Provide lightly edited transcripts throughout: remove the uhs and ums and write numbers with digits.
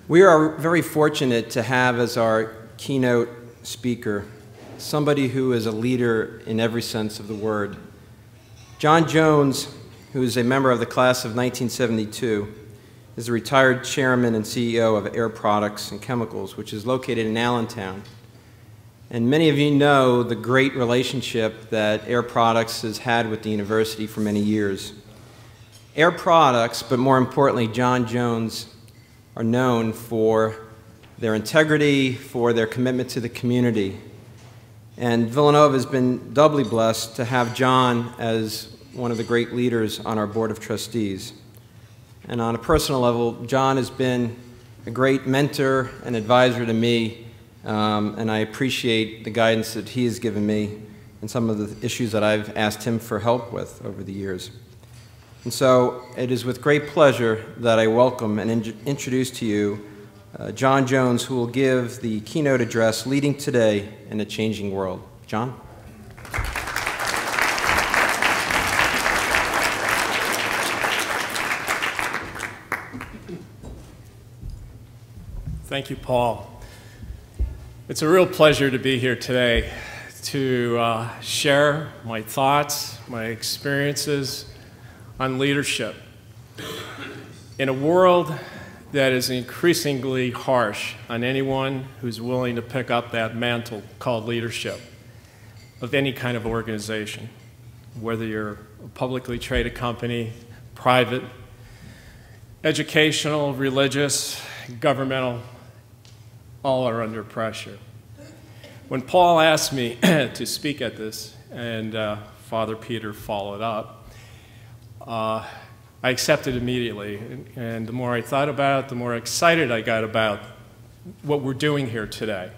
We are very fortunate to have as our keynote speaker somebody who is a leader in every sense of the word. John Jones, who is a member of the class of 1972, is the retired chairman and CEO of Air Products and Chemicals, which is located in Allentown. And many of you know the great relationship that Air Products has had with the university for many years. Air Products, but more importantly, John Jones, are known for their integrity, for their commitment to the community. And Villanova has been doubly blessed to have John as one of the great leaders on our Board of Trustees. And on a personal level, John has been a great mentor and advisor to me, and I appreciate the guidance that he has given me in some of the issues that I've asked him for help with over the years. And so it is with great pleasure that I welcome and introduce to you John Jones, who will give the keynote address, Leading Today in a Changing World. John? Thank you, Paul. It's a real pleasure to be here today to share my thoughts, my experiences on leadership. In a world that is increasingly harsh on anyone who's willing to pick up that mantle called leadership of any kind of organization, whether you're a publicly traded company, private, educational, religious, governmental, all are under pressure. When Paul asked me to speak at this, and Father Peter followed up, I accepted immediately, and the more I thought about it, the more excited I got about what we're doing here today.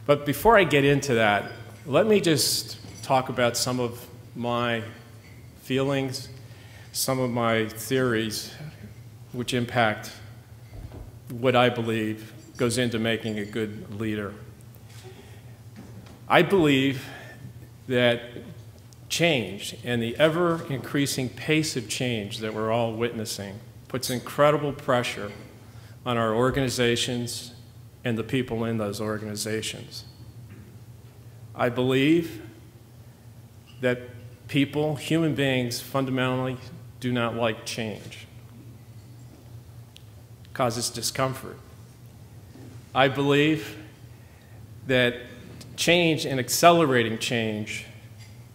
But before I get into that, let me just talk about some of my feelings, some of my theories, which impact what I believe goes into making a good leader. I believe that change and the ever-increasing pace of change that we're all witnessing puts incredible pressure on our organizations and the people in those organizations. I believe that people, human beings, fundamentally do not like change. It causes discomfort. I believe that change and accelerating change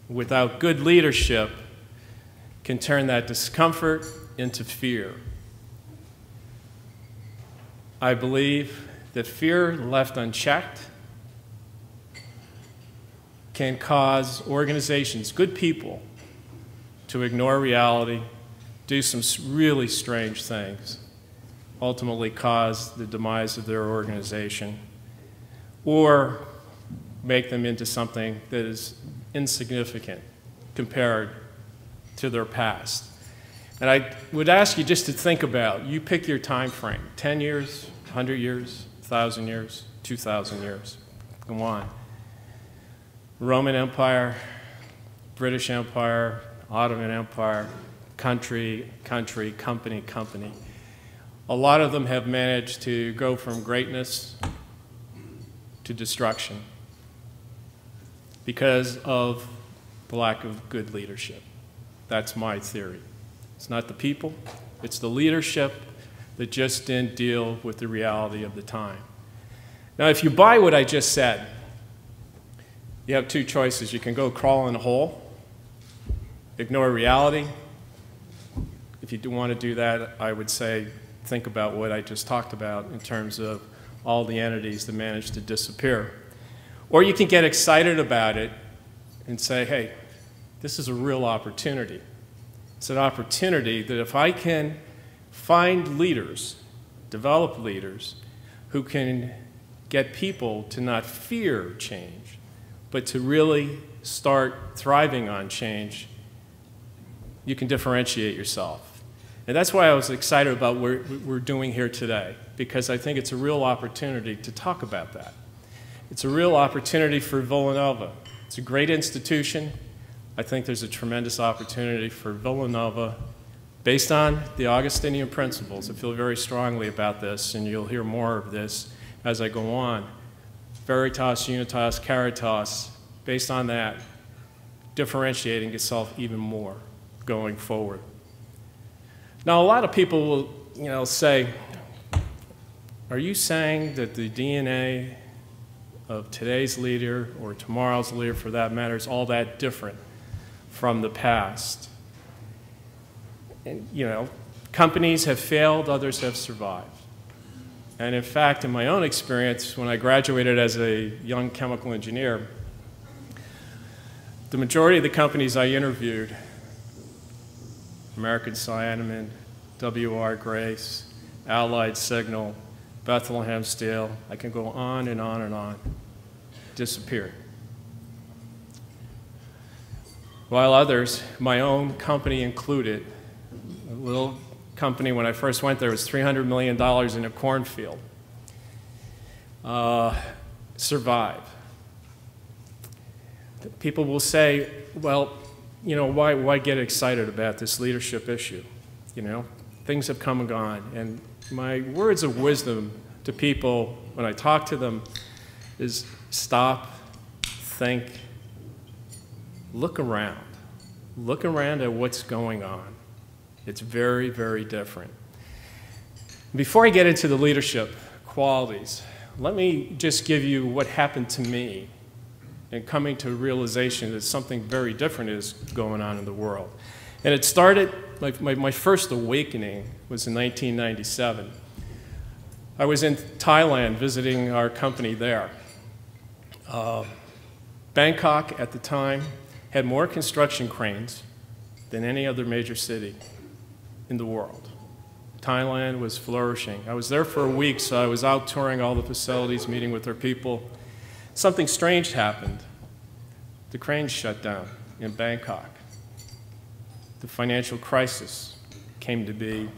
without good leadership can turn that discomfort into fear. I believe that fear left unchecked can cause organizations, good people, to ignore reality, do some really strange things, ultimately cause the demise of their organization, or make them into something that is insignificant compared to their past. And I would ask you just to think about, you pick your time frame, 10 years, 100 years, 1,000 years, 2,000 years, go on. Roman Empire, British Empire, Ottoman Empire, country, company. A lot of them have managed to go from greatness to destruction because of the lack of good leadership. That's my theory. It's not the people, it's the leadership that just didn't deal with the reality of the time. Now, if you buy what I just said, you have two choices. You can go crawl in a hole, ignore reality. If you do want to do that, I would say think about what I just talked about in terms of all the entities that managed to disappear. Or you can get excited about it and say, hey, this is a real opportunity. It's an opportunity that if I can find leaders, develop leaders, who can get people to not fear change, but to really start thriving on change, you can differentiate yourself. And that's why I was excited about what we're doing here today, because I think it's a real opportunity to talk about that. It's a real opportunity for Villanova. It's a great institution. I think there's a tremendous opportunity for Villanova based on the Augustinian principles. I feel very strongly about this, and you'll hear more of this as I go on. Veritas, Unitas, Caritas, based on that, differentiating itself even more going forward. Now, a lot of people will, say, are you saying that the DNA of today's leader, or tomorrow's leader for that matter, is all that different from the past? And, companies have failed, others have survived. And in fact, in my own experience, when I graduated as a young chemical engineer, the majority of the companies I interviewed, American Cyanamid, W.R. Grace, Allied Signal, Bethlehem Steel, I can go on and on and on, disappeared. While others, my own company included, a little company when I first went there was $300 million in a cornfield, survive. People will say, well, why get excited about this leadership issue? Things have come and gone. And my words of wisdom to people when I talk to them is stop, think, look around. Look around at what's going on. It's very, very different. Before I get into the leadership qualities, let me just give you what happened to me and coming to a realization that something very different is going on in the world. And it started, my first awakening was in 1997. I was in Thailand visiting our company there. Bangkok at the time had more construction cranes than any other major city in the world. Thailand was flourishing. I was there for a week, so I was out touring all the facilities, meeting with their people. Something strange happened. The cranes shut down in Bangkok. The financial crisis came to be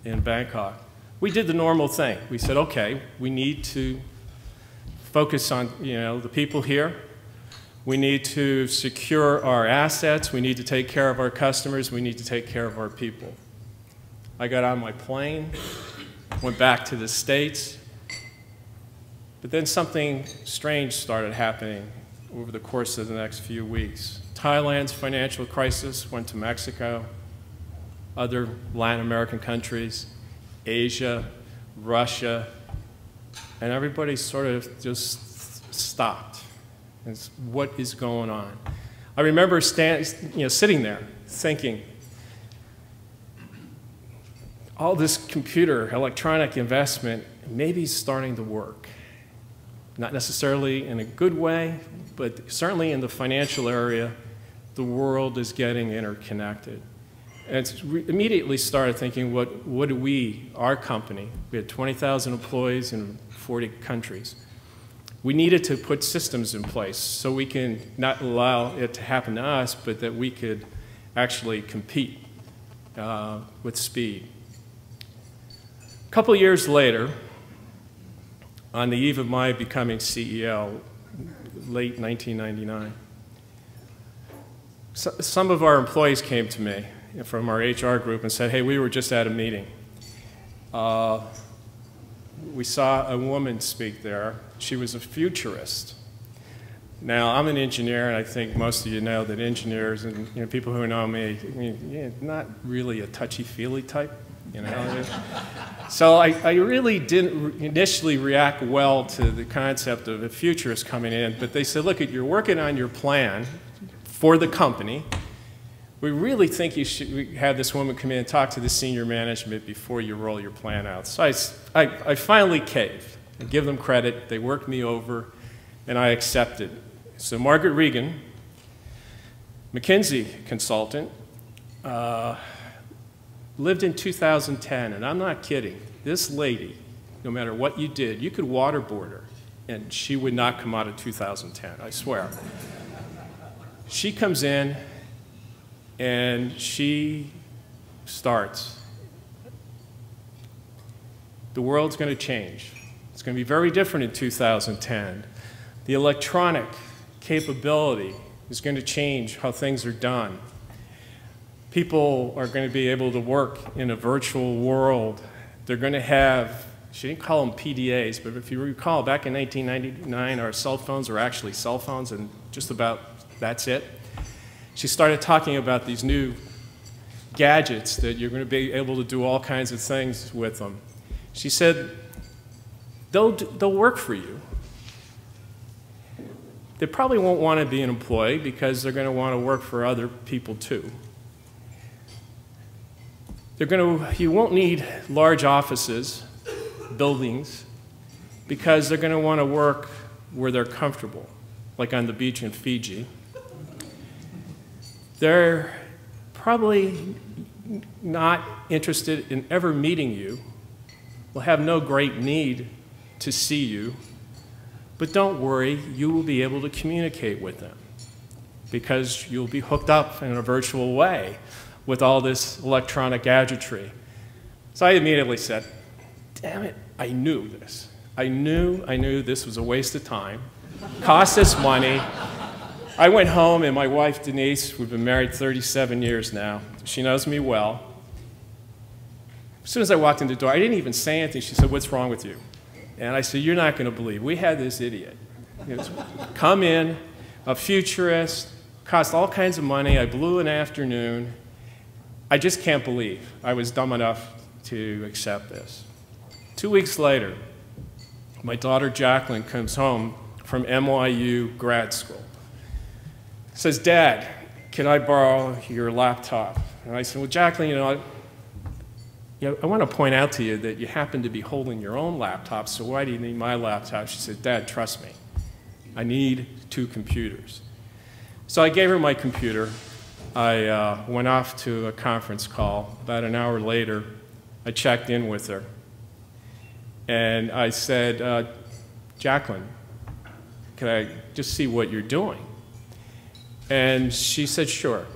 in Bangkok. We did the normal thing. We said, okay, we need to focus on the people here. We need to secure our assets. We need to take care of our customers. We need to take care of our people. I got on my plane, went back to the States, but then something strange started happening over the course of the next few weeks. Thailand's financial crisis went to Mexico, other Latin American countries, Asia, Russia, and everybody sort of just stopped. It's, what is going on? I remember sitting there thinking, all this computer, electronic investment maybe is starting to work. Not necessarily in a good way, but certainly in the financial area, the world is getting interconnected. And immediately started thinking, what do we, our company, we had 20,000 employees in 40 countries. We needed to put systems in place so we can not allow it to happen to us, but that we could actually compete with speed. A couple of years later, on the eve of my becoming CEO, late 1999, some of our employees came to me from our HR group and said, hey, we were just at a meeting. We saw a woman speak there. She was a futurist. Now, I'm an engineer, and I think most of you know that engineers and people who know me, not really a touchy-feely type. you know? So I really didn't initially react well to the concept of a futurist coming in, but they said, look, you're working on your plan for the company. We really think you should have this woman come in and talk to the senior management before you roll your plan out. So I finally caved. I give them credit. They worked me over, and I accepted. So Margaret Regan, McKinsey consultant, lived in 2010, and I'm not kidding. This lady, no matter what you did, you could waterboard her, and she would not come out of 2010, I swear. She comes in, and she starts. The world's going to change. It's going to be very different in 2010. The electronic capability is going to change how things are done. People are going to be able to work in a virtual world. They're going to have, she didn't call them PDAs, but if you recall, back in 1999, our cell phones were actually cell phones, and just about that's it. She started talking about these new gadgets that you're going to be able to do all kinds of things with them. She said, they'll work for you. They probably won't want to be an employee because they're going to want to work for other people too. You won't need large offices, buildings, because they're going to want to work where they're comfortable, like on the beach in Fiji. They're probably not interested in ever meeting you, will have no great need to see you, but don't worry, you will be able to communicate with them because you'll be hooked up in a virtual way with all this electronic gadgetry. So I immediately said, damn it, I knew this. I knew this was a waste of time, cost us money. I went home, and my wife, Denise, we've been married 37 years now. She knows me well. As soon as I walked in the door, I didn't even say anything. She said, what's wrong with you? And I said, you're not going to believe. We had this idiot come in, a futurist, cost all kinds of money. I blew an afternoon. I just can't believe I was dumb enough to accept this. 2 weeks later, my daughter Jacqueline comes home from NYU grad school. Says, Dad, can I borrow your laptop? And I said, well, Jacqueline, I want to point out to you that you happen to be holding your own laptop, so why do you need my laptop? She said, Dad, trust me. I need 2 computers. So I gave her my computer. I went off to a conference call. About an hour later, I checked in with her. And I said, Jacqueline, can I just see what you're doing? And she said, sure.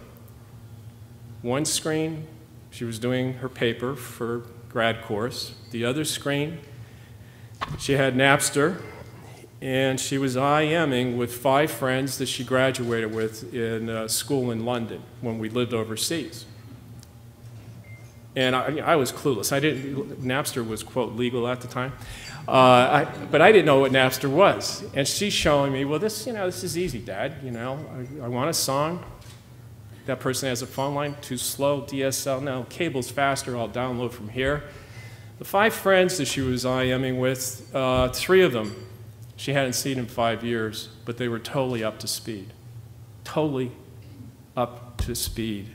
One screen, she was doing her paper for grad course. The other screen, she had Napster, and she was IMing with 5 friends that she graduated with in school in London when we lived overseas. And I was clueless. Napster was, quote, legal at the time. But I didn't know what Napster was. And she's showing me, well, this is easy, Dad. I want a song. That person has a phone line, too slow, DSL. No, cable's faster, I'll download from here. The 5 friends that she was IMing with, 3 of them she hadn't seen in 5 years, but they were totally up to speed. Totally up to speed.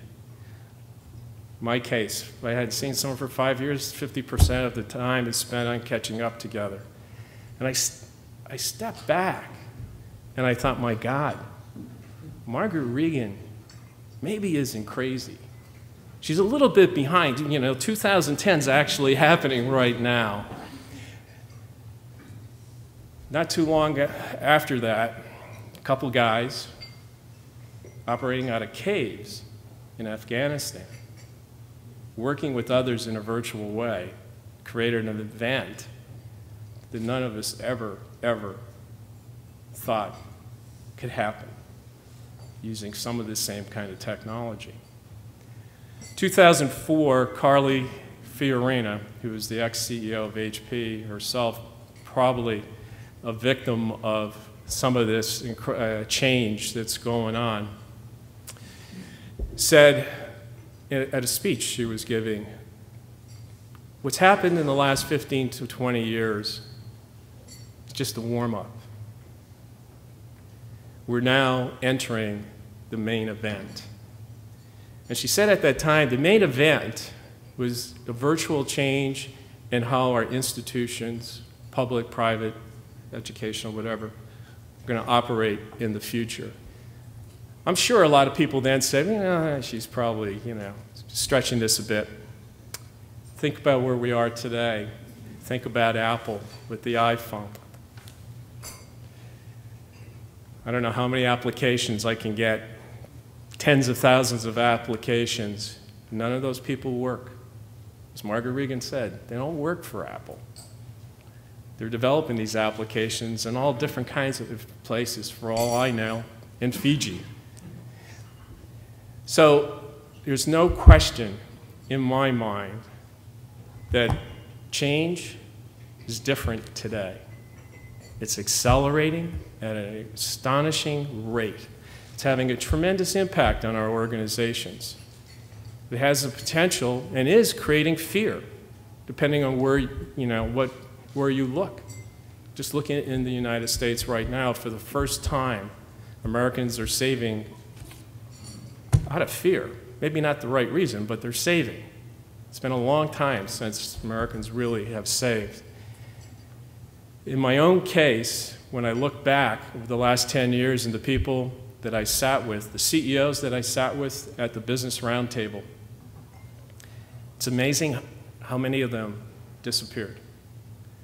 My case, if I hadn't seen someone for 5 years, 50% of the time is spent on catching up together. And I stepped back, and I thought, my God, Margaret Regan maybe isn't crazy. She's a little bit behind. 2010's actually happening right now. Not too long after that, a couple guys operating out of caves in Afghanistan, working with others in a virtual way, created an event that none of us ever thought could happen using some of the same kind of technology. 2004, Carly Fiorina, who was the ex-CEO of HP herself, probably a victim of some of this change that's going on, said at a speech she was giving What's happened in the last 15 to 20 years is just a warm-up. We're now entering the main event. And she said at that time, the main event was the virtual change in how our institutions, public, private, educational, whatever, are going to operate in the future. I'm sure a lot of people then said, she's probably, stretching this a bit. Think about where we are today. Think about Apple with the iPhone. I don't know how many applications I can get, tens of thousands of applications. None of those people work. As Margaret Regan said, they don't work for Apple. They're developing these applications in all different kinds of places, for all I know, in Fiji. So there's no question in my mind that change is different today. It's accelerating at an astonishing rate. It's having a tremendous impact on our organizations. It has the potential and is creating fear, depending on where, where you look. Just looking in the United States right now, for the first time, Americans are saving out of fear. Maybe not the right reason, but they're saving. It's been a long time since Americans really have saved. In my own case, when I look back over the last 10 years and the people that I sat with, the CEOs that I sat with at the Business Roundtable, it's amazing how many of them disappeared.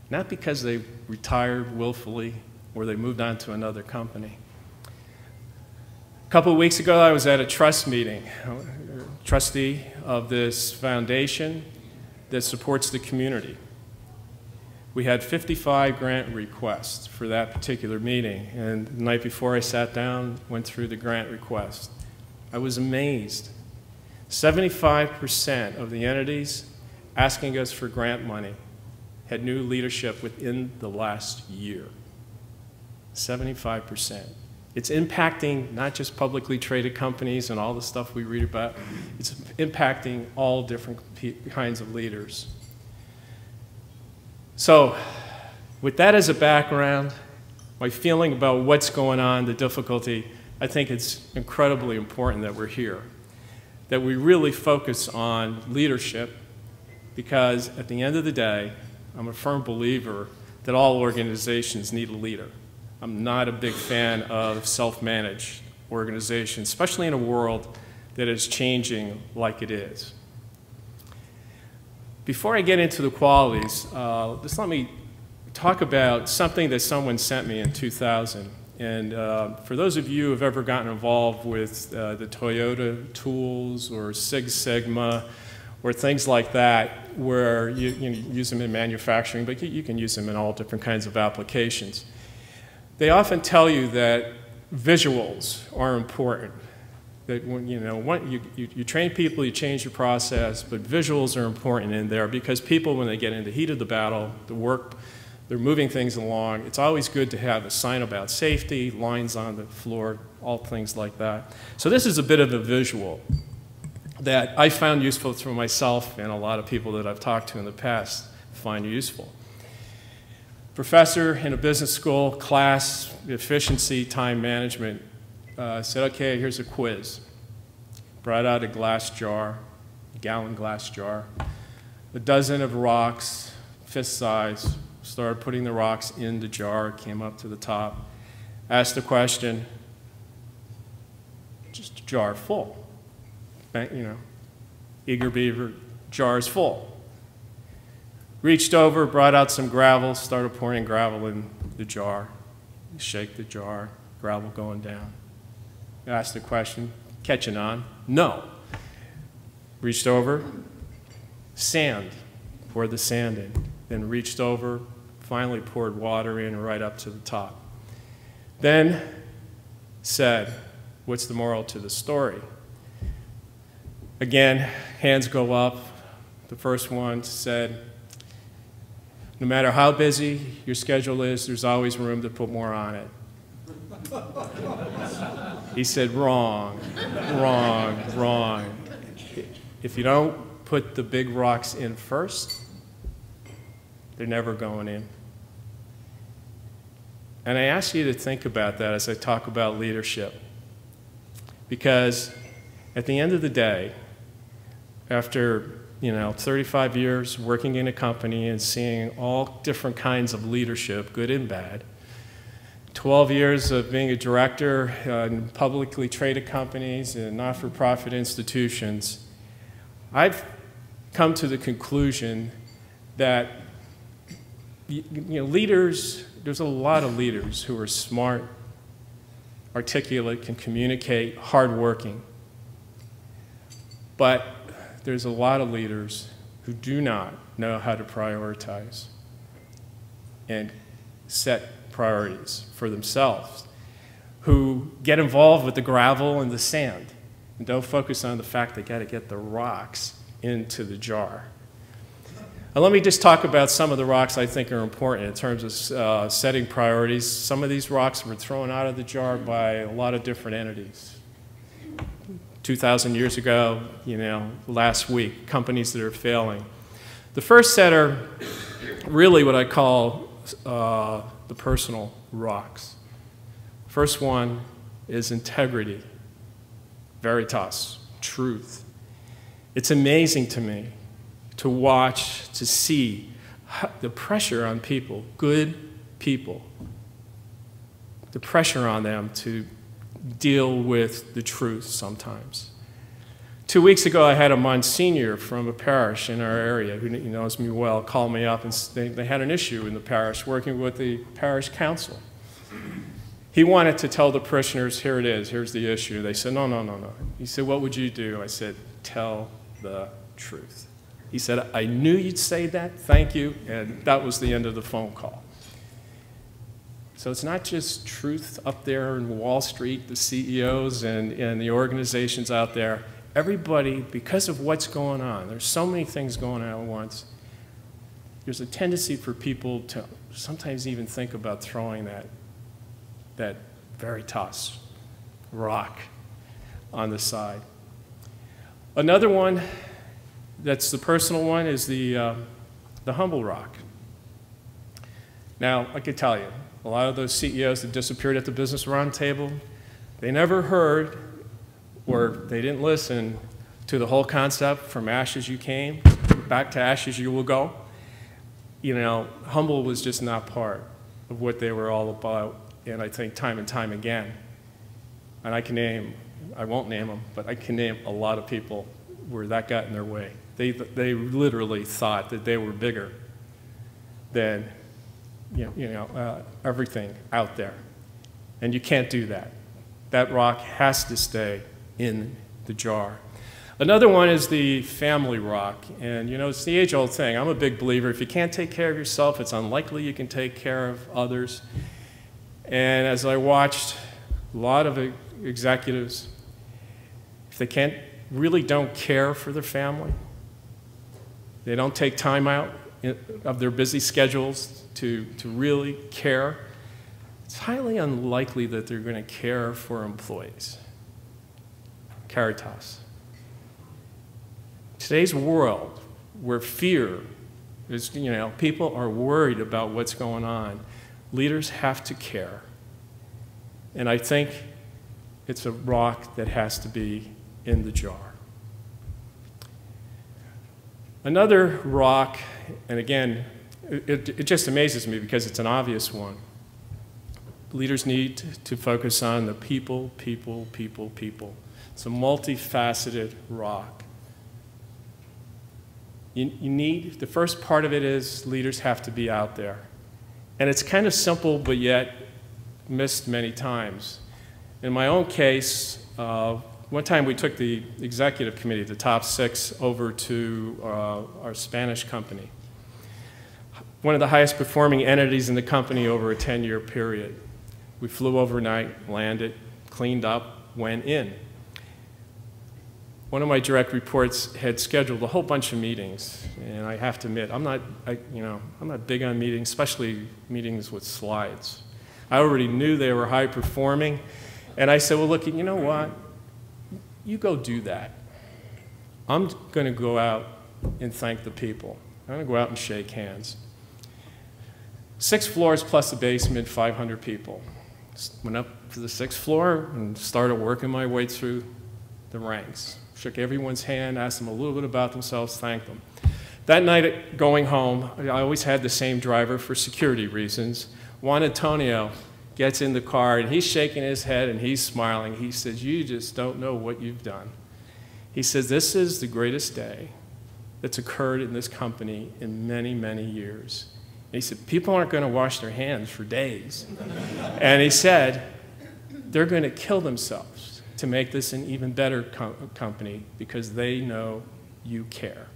Not because they retired willfully or they moved on to another company. A couple of weeks ago, I was at a trust meeting, trustee of this foundation that supports the community. We had 55 grant requests for that particular meeting, and the night before I sat down, went through the grant request. I was amazed. 75% of the entities asking us for grant money had new leadership within the last year. 75%. It's impacting not just publicly traded companies and all the stuff we read about, it's impacting all different kinds of leaders. So, with that as a background, my feeling about what's going on, the difficulty, I think it's incredibly important that we're here, that we really focus on leadership, because at the end of the day, I'm a firm believer that all organizations need a leader. I'm not a big fan of self-managed organizations, especially in a world that is changing like it is. Before I get into the qualities, just let me talk about something that someone sent me in 2000. And for those of you who have ever gotten involved with the Toyota tools or Six Sigma or things like that, where you use them in manufacturing, but you can use them in all different kinds of applications. They often tell you that visuals are important. That when, you train people, you change your process, but visuals are important in there, because people, when they get in the heat of the battle, the work, they're moving things along. It's always good to have a sign about safety, lines on the floor, all things like that. So this is a bit of a visual that I found useful for myself, and a lot of people that I've talked to in the past find useful. Professor in a business school class, efficiency, time management, said, okay, here's a quiz. Brought out a glass jar, a gallon glass jar, a dozen of rocks, fist size, started putting the rocks in the jar, came up to the top, asked the question, just a jar full. Eager beaver, jar's full. Reached over, brought out some gravel, started pouring gravel in the jar. Shake the jar, gravel going down. Asked the question, catching on? No. Reached over, sand, poured the sand in. Then reached over, finally poured water in right up to the top. Then said, what's the moral to the story? Again, hands go up. The first one said, no matter how busy your schedule is, there's always room to put more on it. He said, wrong, wrong, wrong. If you don't put the big rocks in first, They're never going in. And I ask you to think about that as I talk about leadership. Because at the end of the day, after 35 years working in a company and seeing all different kinds of leadership, good and bad, 12 years of being a director in publicly traded companies and not-for-profit institutions, I've come to the conclusion that leaders, there's a lot of leaders who are smart, articulate, can communicate, hardworking. But there's a lot of leaders who do not know how to prioritize and set priorities for themselves, who get involved with the gravel and the sand and don't focus on the fact they got to get the rocks into the jar. Now, let me just talk about some of the rocks I think are important in terms of setting priorities. Some of these rocks were thrown out of the jar by a lot of different entities. 2,000 years ago, last week, companies that are failing. The first set are really what I call the personal rocks. First one is integrity, veritas, truth. It's amazing to me to watch, to see the pressure on people, good people, the pressure on them to deal with the truth sometimes. 2 weeks ago, I had a Monsignor from a parish in our area who knows me well call me up, and they had an issue in the parish working with the parish council. He wanted to tell the parishioners, here it is, here's the issue. They said, no, no, no, no. He said, what would you do? I said, tell the truth. He said, I knew you'd say that, thank you, and that was the end of the phone call. So it's not just truth up there in Wall Street, the CEOs and the organizations out there. Everybody, because of what's going on, there's so many things going on at once, there's a tendency for people to sometimes even think about throwing that veritas rock on the side. Another one that's the personal one is the humble rock. Now, I could tell you, a lot of those CEOs that disappeared at the Business Roundtable, they never heard or they didn't listen to the whole concept, from ashes you came, back to ashes you will go. Humble was just not part of what they were all about, and I think time and time again, and I won't name them, but I can name a lot of people where that got in their way. They literally thought that they were bigger than everything out there. And you can't do that. That rock has to stay in the jar. Another one is the family rock. And it's the age-old thing. I'm a big believer. If you can't take care of yourself, it's unlikely you can take care of others. And as I watched a lot of executives, if they really don't care for their family, they don't take time out of their busy schedules to really care, it's highly unlikely that they're going to care for employees. Caritas. Today's world, where fear is, people are worried about what's going on, leaders have to care. And I think it's a rock that has to be in the jar. Another rock, and again, it just amazes me because it's an obvious one. Leaders need to focus on the people, people, people, people. It's a multifaceted rock. The first part of it is leaders have to be out there. And it's kind of simple, but yet missed many times. In my own case, one time we took the executive committee, the top 6, over to our Spanish company. One of the highest performing entities in the company over a 10-year period. We flew overnight, landed, cleaned up, went in. One of my direct reports had scheduled a whole bunch of meetings, and I have to admit, I'm not big on meetings, especially meetings with slides. I already knew they were high performing, and I said, well, look, you know what? You go do that. I'm going to go out and thank the people. I'm going to go out and shake hands. 6 floors plus a basement, 500 people. Went up to the 6th floor and started working my way through the ranks. Shook everyone's hand, asked them a little bit about themselves, thanked them. That night going home, I always had the same driver for security reasons. Juan Antonio gets in the car and he's shaking his head and he's smiling. He says, "You just don't know what you've done." He says, "This is the greatest day that's occurred in this company in many, many years." And he said, "People aren't going to wash their hands for days." And he said, "They're going to kill themselves to make this an even better company because they know you care."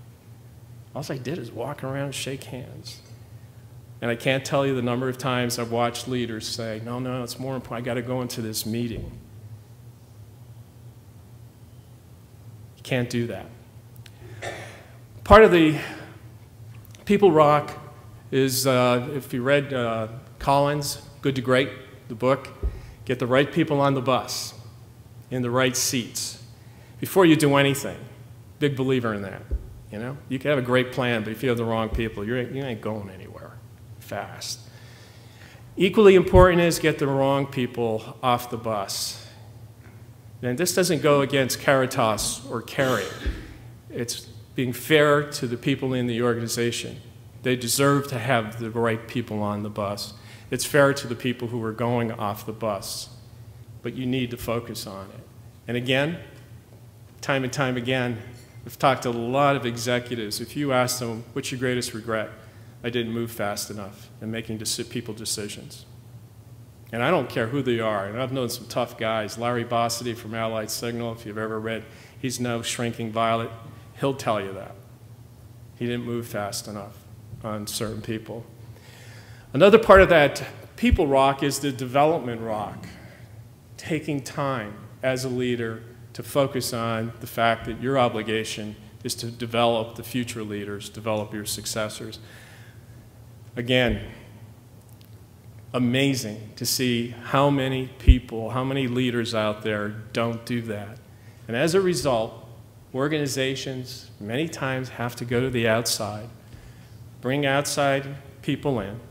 All I did is walk around and shake hands. And I can't tell you the number of times I've watched leaders say, "No, no, it's more important. I got to go into this meeting." You can't do that. Part of the People Rock is, if you read Collins, Good to Great, the book, get the right people on the bus, in the right seats, before you do anything. Big believer in that. You know, you can have a great plan, but if you have the wrong people, you ain't going anywhere fast. Equally important is get the wrong people off the bus. And this doesn't go against Caritas or caring. It's being fair to the people in the organization. They deserve to have the right people on the bus. It's fair to the people who are going off the bus, but you need to focus on it. And again, time and time again, I've talked to a lot of executives. If you ask them, "What's your greatest regret?" "I didn't move fast enough in making people decisions." And I don't care who they are. And I've known some tough guys. Larry Bossidy from Allied Signal, if you've ever read, he's no Shrinking Violet. He'll tell you that. He didn't move fast enough on certain people. Another part of that People Rock is the development rock. Taking time as a leader to focus on the fact that your obligation is to develop the future leaders, develop your successors. Again, amazing to see how many people, how many leaders out there don't do that. And as a result, organizations many times have to go to the outside, bring outside people in.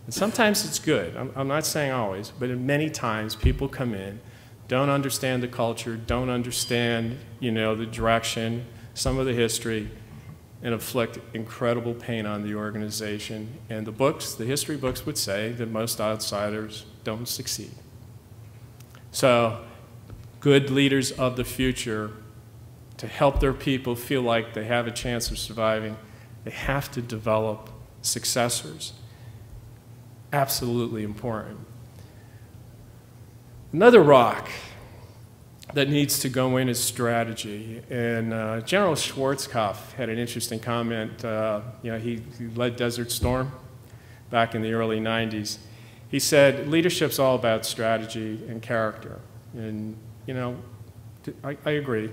And sometimes it's good. I'm not saying always, but many times people come in, don't understand the culture, don't understand, the direction, some of the history, and inflict incredible pain on the organization. And the history books would say that most outsiders don't succeed. So, good leaders of the future, to help their people feel like they have a chance of surviving, they have to develop successors. Absolutely important. Another rock that needs to go in is strategy. And General Schwarzkopf had an interesting comment. He led Desert Storm back in the early 90s. He said, leadership's all about strategy and character. And, I agree.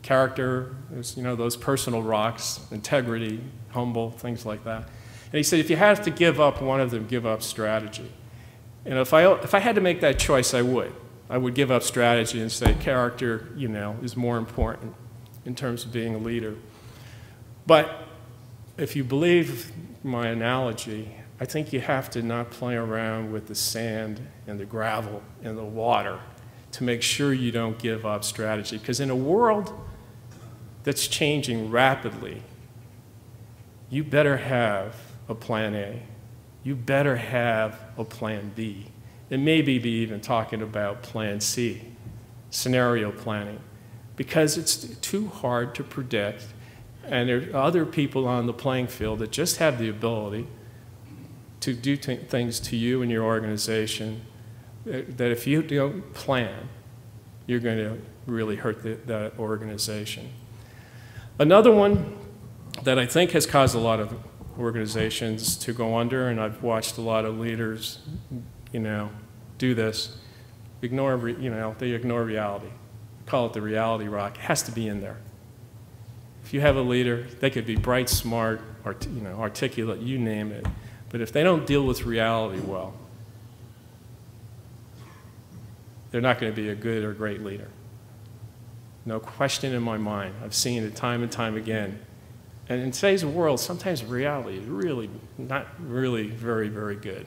Character is, those personal rocks, integrity, humble, things like that. And he said, if you have to give up one of them, give up strategy. And if I had to make that choice, I would. I would give up strategy and say character, is more important in terms of being a leader. But if you believe my analogy, I think you have to not play around with the sand and the gravel and the water to make sure you don't give up strategy. Because in a world that's changing rapidly, you better have a plan A. You better have a plan B. And maybe be even talking about plan C, scenario planning, because it's too hard to predict. And there are other people on the playing field that just have the ability to do things to you and your organization that if you don't plan, you're going to really hurt that organization. Another one that I think has caused a lot of organizations to go under, and I've watched a lot of leaders, do this, they ignore reality. Call it the reality rock. It has to be in there. If you have a leader, they could be bright, smart, articulate, you name it, but if they don't deal with reality well, they're not going to be a good or great leader. No question in my mind. I've seen it time and time again. And in today's world, sometimes reality is really not really very, very good.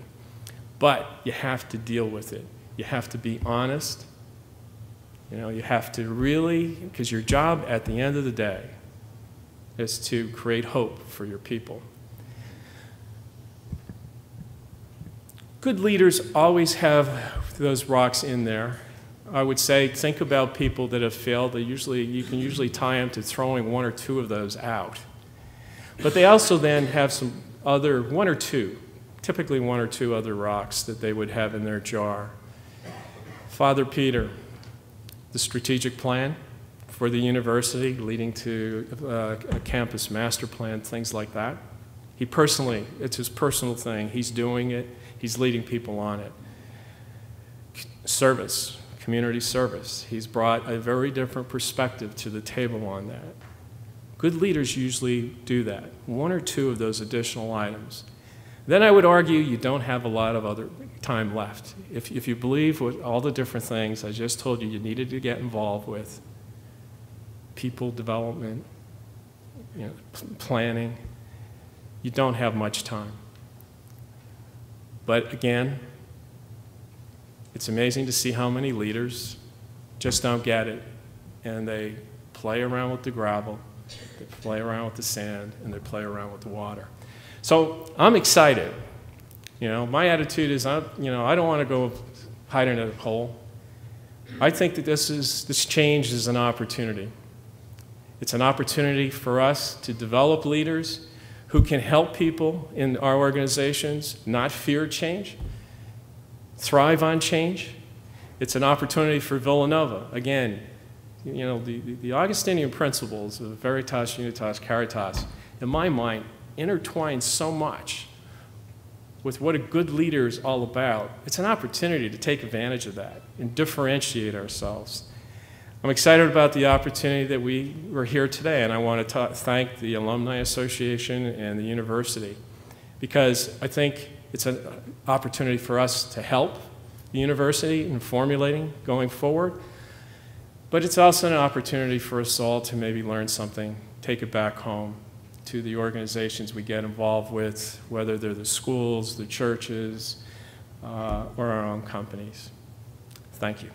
But you have to deal with it. You have to be honest. You know, you have to really, because your job at the end of the day is to create hope for your people. Good leaders always have those rocks in there. I would say think about people that have failed. You can usually tie them to throwing one or two of those out. But they also then have some other, typically one or two other rocks that they would have in their jar. Father Peter, the strategic plan for the university leading to a campus master plan, things like that. He personally, it's his personal thing. He's doing it. He's leading people on it. Service, community service. He's brought a very different perspective to the table on that. Good leaders usually do that, one or two of those additional items. Then I would argue you don't have a lot of other time left. If you believe with all the different things I just told you needed to get involved with, people development, planning, you don't have much time. But again, it's amazing to see how many leaders just don't get it, and they play around with the gravel, they play around with the sand, and they play around with the water. So I'm excited. My attitude is, I don't want to go hide in a hole. I think that this change is an opportunity. It's an opportunity for us to develop leaders who can help people in our organizations not fear change, thrive on change. It's an opportunity for Villanova. Again, the Augustinian principles of Veritas, Unitas, Caritas, in my mind, intertwine so much with what a good leader is all about. It's an opportunity to take advantage of that and differentiate ourselves. I'm excited about the opportunity that we were here today, and I want to thank the Alumni Association and the university, because I think it's an opportunity for us to help the university in formulating going forward, but it's also an opportunity for us all to maybe learn something, take it back home to the organizations we get involved with, whether they're the schools, the churches, or our own companies. Thank you.